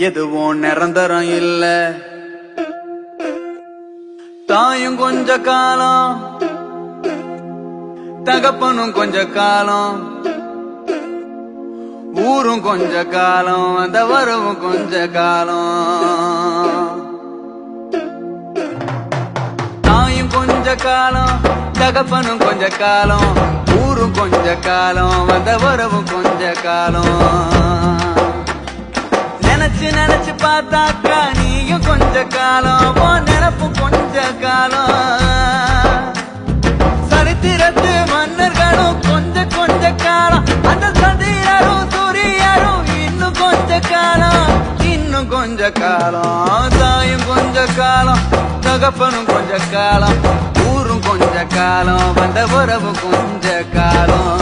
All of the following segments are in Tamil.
எதுவும் நிரந்தரம் இல்ல. தாயும் கொஞ்ச காலம், தகப்பனும் கொஞ்ச காலம், ஊரும் கொஞ்ச காலம், அந்த வரவும் கொஞ்ச காலம். தாயும் கொஞ்ச காலம், தகப்பனும் கொஞ்ச காலம், ஊரும் கொஞ்ச காலம், வந்த வரவும் கொஞ்ச காலம். நினைச்சு நினைச்சு பார்த்தாக்கா நீயும் கொஞ்ச காலம், நினப்பும் கொஞ்ச காலம். சரித்திரத்து மன்னர்களும் கொஞ்ச கொஞ்ச காலம், அந்த சந்திரரும் சூரியரும் இன்னும் கொஞ்ச காலம், இன்னும் கொஞ்ச காலம். தாயும் கொஞ்ச காலம், தகப்பனும் கொஞ்ச காலம், ஊரும் கொஞ்ச காலம், வந்த உறவு கொஞ்ச காலம்.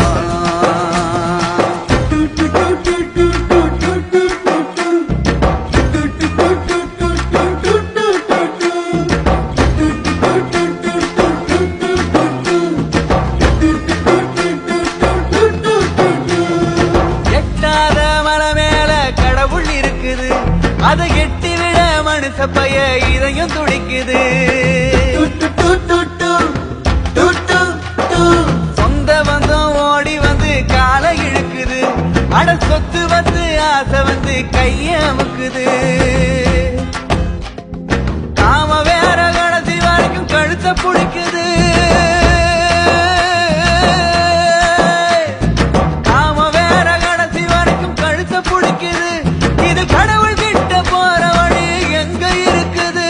அதை எட்டி விட மனுஷ பைய இதையும் துடிக்குது. சொந்த பந்தம் ஓடி வந்து காலை இழுக்குது, அட சொத்து வந்து ஆசை வந்து கைய அமுக்குது. நாம வேற கடைசி வரைக்கும் கழுத்தை பிடிக்குது. நாம வேற கடைசி வரைக்கும் கழுத்தை பிடிக்குது. இது கடவுள் போற வழி எங்க இருக்குது?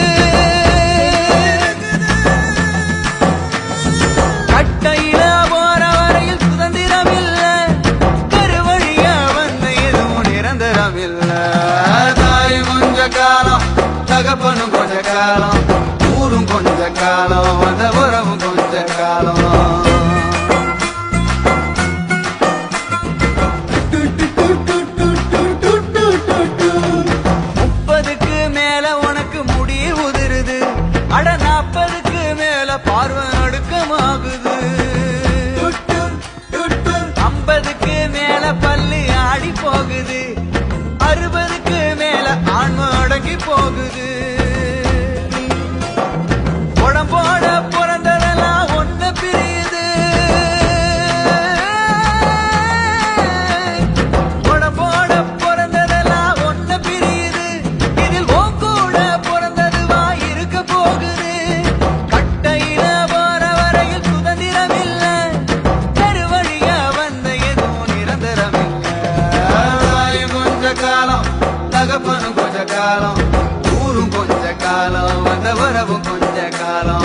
கட்டையில போற வரையில் சுதந்திரம் இல்ல, கருவழியா வந்த எதுவும் நிரந்தரம் இல்ல. தாயும் கொஞ்ச காலம், தகப்பனும் கொஞ்ச காலம், ஊரும் கொஞ்ச காலம், வந்த உறவும் கொஞ்ச காலம். அட 40க்கு மேல பார்வை நடுக்கமாகுது. 50க்கு மேல பல்லு ஆடி போகுது. 60க்கு மேல ஆன்ம அடங்கி போகுது. உடம்போட பிறந்ததெல்லாம் ஒண்ணு பிரியுது. உடம்போட பிறந்ததெல்லாம் ஒண்ணு பிரியுது. இதில் ஓ கூட பிறந்ததுவா இருக்க போகுது. கட்டையில போற வரையில் சுதந்திரம் இல்ல, கருவழியா வந்த எதுவும் நிரந்தரம் இல்ல. கொஞ்ச காலம், தகப்பனும் கொஞ்ச காலம், ஊரும் கொஞ்ச காலம், வந்த வரவும் கொஞ்ச காலம்.